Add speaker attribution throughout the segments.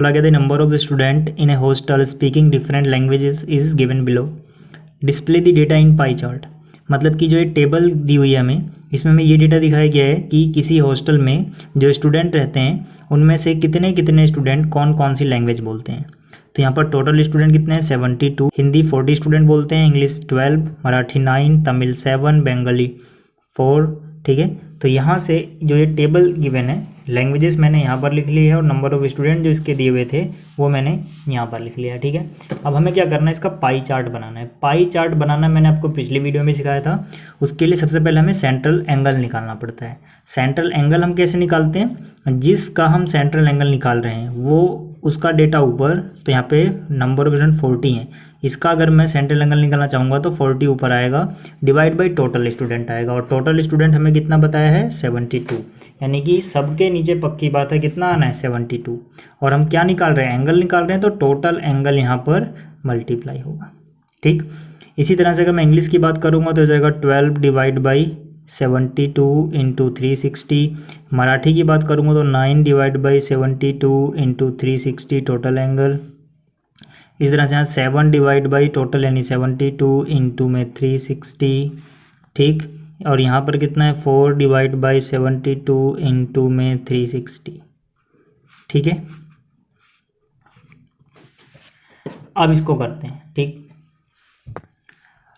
Speaker 1: बोला गया the number of student in A hostel speaking different languages is given below. Display the data in pie chart. मतलब कि जो ये table दी हुई है हमें, इसमें हमें ये डेटा दिखाया गया है कि किसी हॉस्टल में जो स्टूडेंट रहते हैं उनमें से कितने कितने स्टूडेंट कौन कौन सी लैंग्वेज बोलते हैं। तो यहाँ पर टोटल स्टूडेंट कितने हैं 72। हिंदी 40 स्टूडेंट बोलते हैं, इंग्लिश 12, मराठी 9, तमिल 7, बंगाली 4। ठीक है, तो यहाँ से जो ये टेबल गिवन है लैंग्वेजेस मैंने यहाँ पर लिख ली है और नंबर ऑफ स्टूडेंट जो इसके दिए हुए थे वो मैंने यहाँ पर लिख लिया है। ठीक है, अब हमें क्या करना है, इसका पाई चार्ट बनाना है। पाई चार्ट बनाना मैंने आपको पिछली वीडियो में सिखाया था। उसके लिए सबसे पहले हमें सेंट्रल एंगल निकालना पड़ता है। सेंट्रल एंगल हम कैसे निकालते हैं, जिसका हम सेंट्रल एंगल निकाल रहे हैं वो उसका डेटा ऊपर, तो यहाँ पे नंबर ऑफ स्टूडेंट 40 है, इसका अगर मैं सेंट्रल एंगल निकालना चाहूँगा तो 40 ऊपर आएगा, डिवाइड बाई टोटल स्टूडेंट आएगा, और टोटल स्टूडेंट हमें कितना बताया है 72। यानी कि सबके नीचे पक्की बात है कितना आना है 72। और हम क्या निकाल रहे हैं, एंगल निकाल रहे हैं, तो टोटल एंगल यहाँ पर मल्टीप्लाई होगा। ठीक, इसी तरह से अगर मैं इंग्लिश की बात करूँगा तो हो जाएगा 12 डिवाइड बाई 72 इंटू 360। मराठी की बात करूँगा तो 9 divide by 72 into 360 total angle. इस तरह से यहाँ 7 डिवाइड बाई टोटल यानी 72 इंटू में 360। ठीक, और यहाँ पर कितना है 4 डिवाइड बाई 72 इंटू में 360। ठीक है, अब इसको करते हैं। ठीक,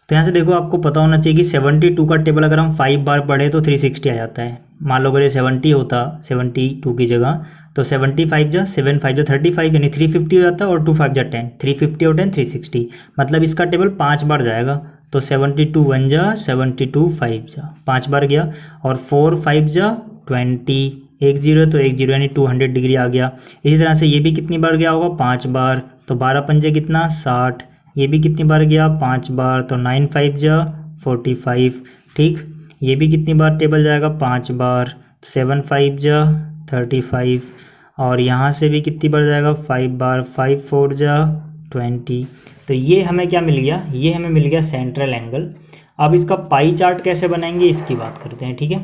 Speaker 1: तो यहाँ से देखो आपको पता होना चाहिए कि 72 का टेबल अगर हम 5 बार पढ़े तो 360 आ जाता है। मान लो अगर ये 70 होता 72 की जगह तो 75 जा 7 5 जा 35 यानी 350 हो जाता है, और 2 5 जा 10, 350 और 10 360। मतलब इसका टेबल 5 बार जाएगा, तो 72 1 जा 72 5 जा 5 बार गया, और 4 5 जा 20, 1 0 तो 1 0 यानी 200 डिग्री आ गया। इसी तरह से ये भी कितनी बार गया होगा 5 बार, तो 12 पंजे कितना 60। ये भी कितनी बार गया 5 बार, तो 9 5 जा 45। ठीक, ये भी कितनी बार टेबल जाएगा 5 बार, 7 5 जा 35। और यहाँ से भी कितनी बार जाएगा 5 बार, 5 4 जा 20। तो ये हमें क्या मिल गया, ये हमें मिल गया सेंट्रल एंगल। अब इसका पाई चार्ट कैसे बनाएंगे इसकी बात करते हैं। ठीक है,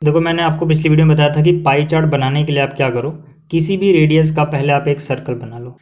Speaker 1: देखो मैंने आपको पिछली वीडियो में बताया था कि पाई चार्ट बनाने के लिए आप क्या करो, किसी भी रेडियस का पहले आप एक सर्कल बना लो।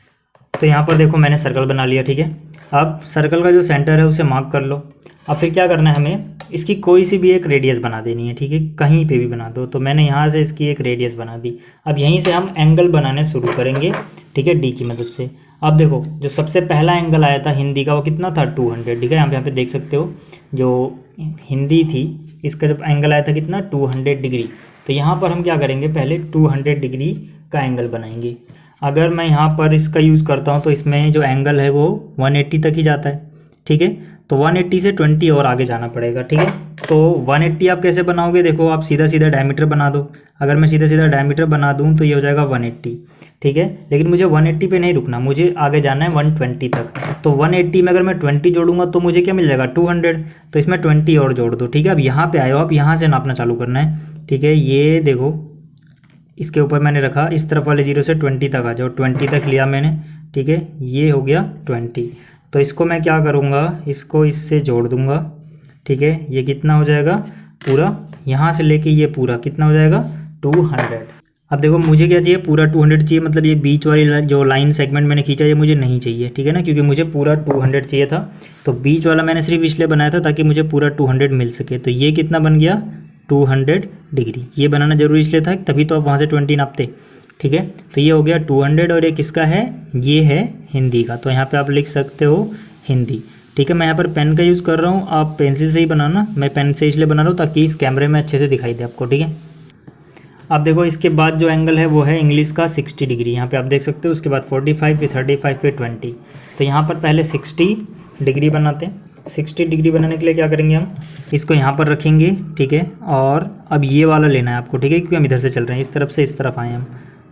Speaker 1: तो यहाँ पर देखो मैंने सर्कल बना लिया। ठीक है, अब सर्कल का जो सेंटर है उसे मार्क कर लो। अब फिर क्या करना है, हमें इसकी कोई सी भी एक रेडियस बना देनी है। ठीक है, कहीं पे भी बना दो। तो मैंने यहाँ से इसकी एक रेडियस बना दी। अब यहीं से हम एंगल बनाने शुरू करेंगे। ठीक है, डी की मदद से। अब देखो जो सबसे पहला एंगल आया था हिंदी का वो कितना था 200। ठीक है, यहाँ पे देख सकते हो जो हिंदी थी इसका जब एंगल आया था कितना 200 डिग्री। तो यहाँ पर हम क्या करेंगे, पहले 200 डिग्री का एंगल बनाएंगे। अगर मैं यहाँ पर इसका यूज़ करता हूँ तो इसमें जो एंगल है वो 180 तक ही जाता है। ठीक है, तो 180 से 20 और आगे जाना पड़ेगा। ठीक है, तो 180 आप कैसे बनाओगे, देखो आप सीधा सीधा डायमीटर बना दो। अगर मैं सीधा सीधा डायमीटर बना दूँ तो ये हो जाएगा 180। ठीक है, लेकिन मुझे 180 पे नहीं रुकना, मुझे आगे जाना है 120 तक। तो 180 में अगर मैं 20 जोड़ूंगा तो मुझे क्या मिल जाएगा 200, तो इसमें 20 और जोड़ दो। ठीक है, अब यहाँ पे आए हो, आप यहाँ से नापना चालू करना है। ठीक है, ये देखो इसके ऊपर मैंने रखा, इस तरफ वाले 0 से 20 तक आ जाओ, 20 तक लिया मैंने। ठीक है, ये हो गया 20। तो इसको मैं क्या करूँगा, इसको इससे जोड़ दूँगा। ठीक है, ये कितना हो जाएगा पूरा, यहाँ से लेके ये पूरा कितना हो जाएगा 200। अब देखो मुझे क्या चाहिए, पूरा 200 चाहिए। मतलब ये बीच वाली जो लाइन सेगमेंट मैंने खींचा ये मुझे नहीं चाहिए। ठीक है ना, क्योंकि मुझे पूरा 200 चाहिए था। तो बीच वाला मैंने सिर्फ इसलिए बनाया था ताकि मुझे पूरा 200 मिल सके। तो ये कितना बन गया 200 डिग्री। ये बनाना जरूरी इसलिए था तभी तो आप वहाँ से 20 नापते। ठीक है, तो ये हो गया 200। और ये किसका है, ये है हिंदी का। तो यहाँ पे आप लिख सकते हो हिंदी। ठीक है, मैं यहाँ पर पेन का यूज़ कर रहा हूँ, आप पेंसिल से ही बनाना। मैं पेन से इसलिए बना रहा हूँ ताकि इस कैमरे में अच्छे से दिखाई दे आपको। ठीक है, अब देखो इसके बाद जो एंगल है वो है इंग्लिश का 60 डिग्री। यहाँ पे आप देख सकते हो। उसके बाद 45 फिर 35 फिर 20। तो यहाँ पर पहले 60 डिग्री बनाते हैं। 60 डिग्री बनाने के लिए क्या करेंगे, हम इसको यहाँ पर रखेंगे। ठीक है, और अब ये वाला लेना है आपको। ठीक है, क्योंकि हम इधर से चल रहे हैं, इस तरफ से इस तरफ आए हम।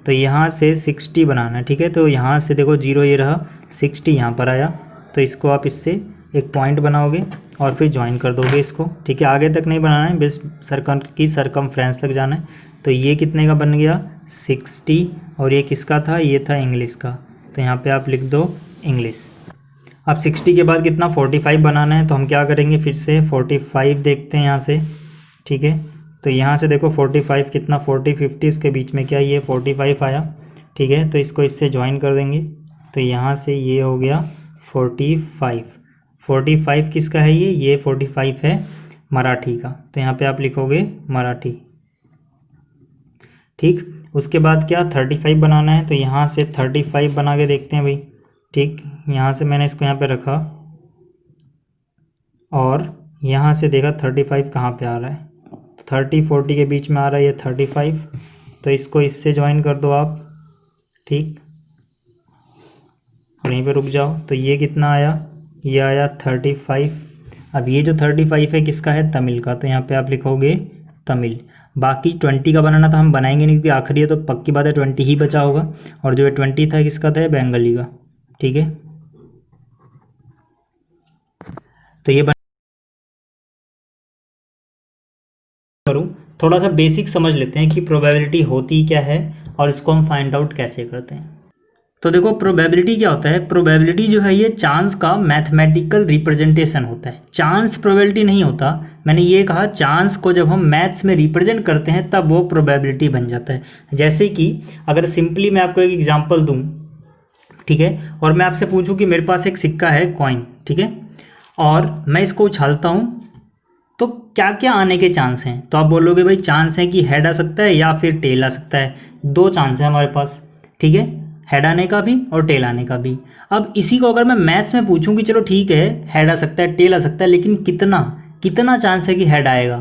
Speaker 1: तो यहाँ से 60 बनाना है। ठीक है, तो यहाँ से देखो 0 ये रहा, 60 यहाँ पर आया। तो इसको आप इससे एक पॉइंट बनाओगे और फिर ज्वाइन कर दोगे इसको। ठीक है, आगे तक नहीं बनाना है, बस सर्कल की सरकमफ्रेंस तक जाना है। तो ये कितने का बन गया 60। और ये किसका था, ये था इंग्लिश का। तो यहाँ पे आप लिख दो इंग्लिश। अब 60 के बाद कितना 45 बनाना है। तो हम क्या करेंगे, फिर से 45 देखते हैं यहाँ से। ठीक है, तो यहाँ से देखो 45 कितना 40 50 इसके बीच में क्या ये 45 आया। ठीक है। तो इसको इससे ज्वाइन कर देंगे, तो यहाँ से ये हो गया 45। 45 किसका है ये 45 है मराठी का, तो यहाँ पे आप लिखोगे मराठी। ठीक, उसके बाद क्या 35 बनाना है, तो यहाँ से 35 बना के देखते हैं भाई। ठीक, यहाँ से मैंने इसको यहाँ पे रखा और यहाँ से देखा 35 कहाँ पे आ रहा है, 30-40 के बीच में आ रहा है ये 35, तो इसको इससे ज्वाइन कर दो आप। ठीक, और यहीं पे रुक जाओ, तो ये कितना आया, ये आया 35। अब ये जो 35 है किसका है, तमिल का, तो यहाँ पे आप लिखोगे तमिल। बाकी 20 का बनाना था, हम बनाएंगे नहीं क्योंकि आखिरी है तो पक्की बात है 20 ही बचा होगा, और जो 20 था किसका था, बंगाली का। ठीक है, तो ये करूँ, थोड़ा सा बेसिक समझ लेते हैं कि प्रोबेबिलिटी होती क्या है और इसको हम फाइंड आउट कैसे करते हैं। तो देखो प्रोबेबिलिटी क्या होता है, प्रोबेबिलिटी जो है ये चांस का मैथमेटिकल रिप्रेजेंटेशन होता है। चांस प्रोबेबिलिटी नहीं होता, मैंने ये कहा चांस को जब हम मैथ्स में रिप्रेजेंट करते हैं तब वो प्रोबेबिलिटी बन जाता है। जैसे कि अगर सिंपली मैं आपको एक एग्जांपल दूं, ठीक है, और मैं आपसे पूछूं कि मेरे पास एक सिक्का है कॉइन, ठीक है, और मैं इसको उछालता हूं तो क्या क्या आने के चांस हैं, तो आप बोलोगे भाई चांस है कि हेड आ सकता है या फिर टेल आ सकता है। दो चांस है हमारे पास, ठीक है, हेड आने का भी और टेल आने का भी। अब इसी को अगर मैं मैथ्स में पूछूं कि चलो ठीक है हेड आ सकता है टेल आ सकता है, लेकिन कितना कितना चांस है कि हेड आएगा,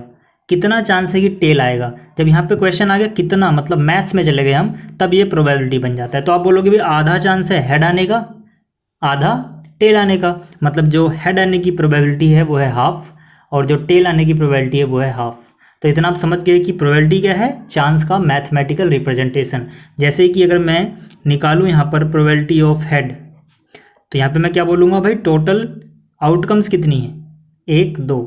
Speaker 1: कितना चांस है कि टेल आएगा, जब यहाँ पे क्वेश्चन आ गया कितना, मतलब मैथ्स में चले गए हम, तब ये प्रोबेबिलिटी बन जाता है। तो आप बोलोगे भाई आधा चांस है हेड आने का, आधा टेल आने का, मतलब जो हेड आने की प्रोबेबिलिटी है वो है हाफ और जो टेल आने की प्रोबेबिलिटी है वो है हाफ। तो इतना आप समझ गए कि प्रोबेबिलिटी क्या है, चांस का मैथमेटिकल रिप्रेजेंटेशन। जैसे कि अगर मैं निकालूं यहाँ पर प्रोबेबिलिटी ऑफ हेड, तो यहाँ पे मैं क्या बोलूँगा भाई, टोटल आउटकम्स कितनी है, 1 2,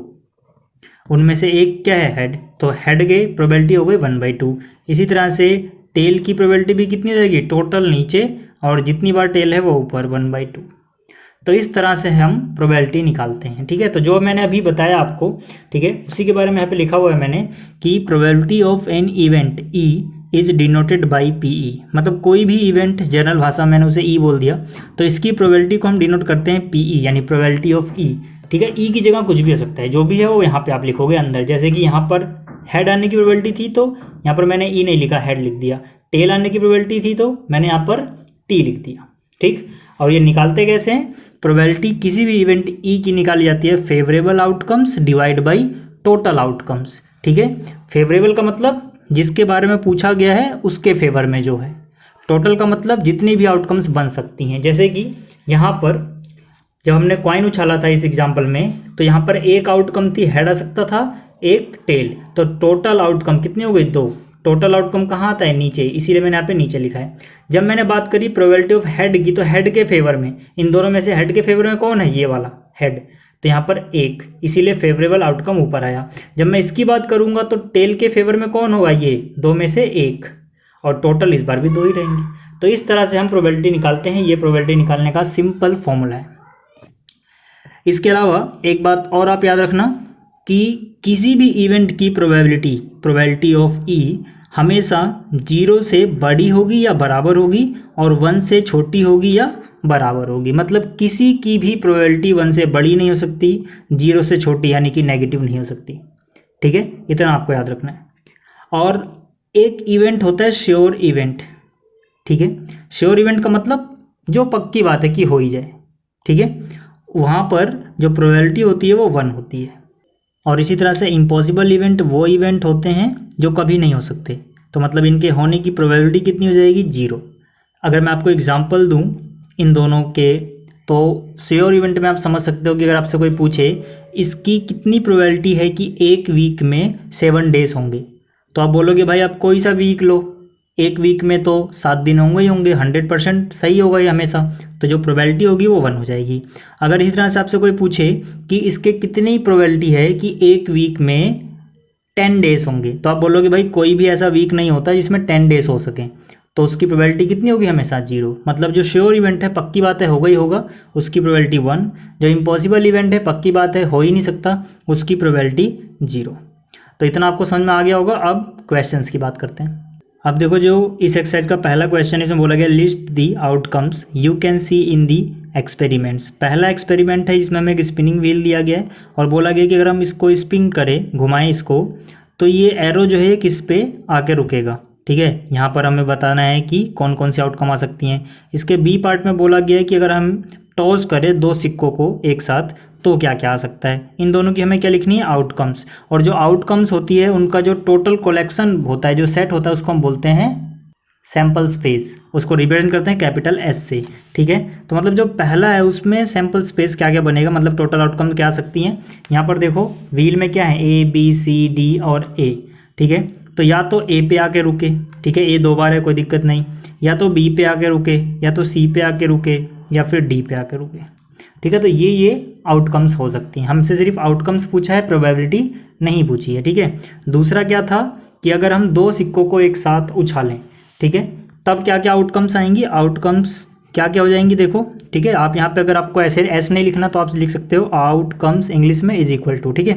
Speaker 1: उनमें से एक क्या है हेड, तो हेड के प्रोबेबिलिटी हो गई 1/2। इसी तरह से टेल की प्रोबेबिलिटी भी कितनी रहेगी, टोटल नीचे और जितनी बार टेल है वो ऊपर 1/2। तो इस तरह से हम प्रोबेबिलिटी निकालते हैं। ठीक है, तो जो मैंने अभी बताया आपको, ठीक है, उसी के बारे में यहाँ पे लिखा हुआ है मैंने कि probability of an event E is denoted by PE, मतलब कोई भी इवेंट, जनरल भाषा मैंने उसे ई बोल दिया, तो इसकी प्रोबेबिलिटी को हम डिनोट करते हैं पीई, यानी प्रोबेबिलिटी ऑफ ई। ठीक है, ई की जगह कुछ भी हो सकता है, जो भी है वो यहाँ पे आप लिखोगे अंदर। जैसे कि यहाँ पर हेड आने की प्रोबेबिलिटी थी तो यहाँ पर मैंने ई नहीं लिखा, हेड लिख दिया। टेल आने की प्रोबेबिलिटी थी तो मैंने यहाँ पर टी लिख दिया। ठीक, और ये निकालते कैसे हैं, प्रोबेबिलिटी किसी भी इवेंट ई की निकाली जाती है favourable outcomes divide by total outcomes. ठीक है, फेवरेबल का मतलब जिसके बारे में पूछा गया है उसके फेवर में जो है, टोटल का मतलब जितनी भी आउटकम्स बन सकती हैं। जैसे कि यहाँ पर जब हमने कॉइन उछाला था इस एग्जाम्पल में, तो यहाँ पर एक आउटकम थी हेड आ सकता था, एक टेल, तो टोटल आउटकम कितनी हो गई, 2। टोटल आउटकम कहाँ आता है, नीचे, इसीलिए मैंने यहाँ पे नीचे लिखा है। जब मैंने बात करी प्रोबेबिलिटी ऑफ हेड की, तो हेड के फेवर में, इन दोनों में से हेड के फेवर में कौन है, ये वाला हेड, तो यहाँ पर 1, इसीलिए फेवरेबल आउटकम ऊपर आया। जब मैं इसकी बात करूंगा तो टेल के फेवर में कौन होगा, ये 2 में से 1, और टोटल इस बार भी 2 ही रहेंगे। तो इस तरह से हम प्रोबेबिलिटी निकालते हैं, ये प्रोबेबिलिटी निकालने का सिंपल फॉर्मूला है। इसके अलावा एक बात और आप याद रखना कि किसी भी इवेंट की प्रोबेबिलिटी ऑफ ई हमेशा 0 से बड़ी होगी या बराबर होगी और 1 से छोटी होगी या बराबर होगी। मतलब किसी की भी प्रोबेबिलिटी 1 से बड़ी नहीं हो सकती, 0 से छोटी यानी कि नेगेटिव नहीं हो सकती। ठीक है, इतना आपको याद रखना है। और एक इवेंट होता है श्योर इवेंट। ठीक है, श्योर इवेंट का मतलब जो पक्की बात है कि हो ही जाए। ठीक है, वहाँ पर जो प्रोबेबिलिटी होती है वो 1 होती है। और इसी तरह से इम्पॉसिबल इवेंट वो इवेंट होते हैं जो कभी नहीं हो सकते, तो मतलब इनके होने की प्रोबेबिलिटी कितनी हो जाएगी, 0। अगर मैं आपको एग्जांपल दूं इन दोनों के, तो श्योर इवेंट में आप समझ सकते हो कि अगर आपसे कोई पूछे इसकी कितनी प्रोबेबिलिटी है कि एक वीक में 7 डेज होंगे, तो आप बोलोगे भाई आप कोई सा वीक लो, एक वीक में तो 7 दिन होंगे ही होंगे, 100% सही होगा ये हमेशा, तो जो प्रोबेबिलिटी होगी वो 1 हो जाएगी। अगर इसी तरह से आपसे कोई पूछे कि इसके कितनी प्रोबेबिलिटी है कि एक वीक में 10 डेज होंगे, तो आप बोलोगे भाई कोई भी ऐसा वीक नहीं होता जिसमें 10 डेज हो सकें, तो उसकी प्रोबेबिलिटी कितनी होगी, हमेशा 0। मतलब जो श्योर इवेंट है पक्की बात है होगा ही होगा, उसकी प्रोबेबिलिटी 1। जो इम्पॉसिबल इवेंट है पक्की बात है हो ही नहीं सकता, उसकी प्रोबेबिलिटी 0। तो इतना आपको समझ में आ गया होगा। अब क्वेश्चंस की बात करते हैं। अब देखो जो इस एक्सरसाइज का पहला क्वेश्चन है, इसमें बोला गया list the outcomes you can see in the experiments. पहला एक्सपेरिमेंट है, इसमें हमें एक स्पिनिंग व्हील दिया गया है और बोला गया कि अगर हम इसको स्पिन करें, घुमाएं इसको, तो ये एरो जो है किस पे आके रुकेगा। ठीक है, यहाँ पर हमें बताना है कि कौन कौन सी आउटकम आ सकती हैं। इसके बी पार्ट में बोला गया है कि अगर हम टॉस करें दो सिक्कों को एक साथ तो क्या क्या आ सकता है। इन दोनों की हमें क्या लिखनी है, आउटकम्स। और जो आउटकम्स होती है उनका जो टोटल कलेक्शन होता है, जो सेट होता है, उसको हम बोलते हैं सैम्पल स्पेस। उसको रिप्रेजेंट करते हैं कैपिटल एस से। ठीक है, तो मतलब जो पहला है उसमें सैम्पल स्पेस क्या क्या बनेगा, मतलब टोटल आउटकम क्या आ सकती हैं। यहाँ पर देखो व्हील में क्या है, ए बी सी डी और ए। ठीक है, तो या तो ए पे आके रुके, ठीक है, ए दो बार है कोई दिक्कत नहीं, या तो बी पे आके रुके, या तो सी पे आके रुके, या फिर डी पे आके रुके। ठीक है, तो ये आउटकम्स हो सकती हैं। हमसे सिर्फ आउटकम्स पूछा है, प्रोबेबिलिटी नहीं पूछी है। ठीक है, दूसरा क्या था कि अगर हम दो सिक्कों को एक साथ उछालें, ठीक है, तब क्या क्या आउटकम्स आएंगी, आउटकम्स क्या क्या हो जाएंगी देखो। ठीक है, आप यहाँ पे अगर आपको ऐसे एस नहीं लिखना तो आप लिख सकते हो आउटकम्स इंग्लिश में इज इक्वल टू। ठीक है,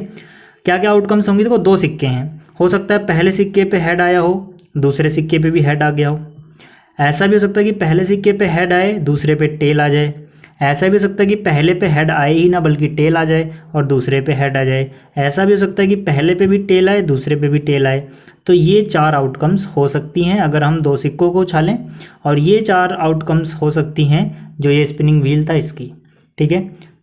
Speaker 1: क्या क्या आउटकम्स होंगी, देखो दो सिक्के हैं, हो सकता है पहले सिक्के पे हेड आया हो, दूसरे सिक्के पे भी हेड आ गया हो। ऐसा भी हो सकता है कि पहले सिक्के पे हेड आए, दूसरे पे टेल आ जाए। ऐसा भी हो सकता है कि पहले पे हेड आए ही ना बल्कि टेल आ जाए और दूसरे पे हेड आ जाए। ऐसा भी हो सकता है कि पहले पे भी टेल आए, दूसरे पे भी टेल आए। तो ये चार आउटकम्स हो सकती हैं अगर हम दो सिक्कों को उछालें, और ये चार आउटकम्स हो सकती हैं जो ये स्पिनिंग व्हील था इसकी। ठीक है,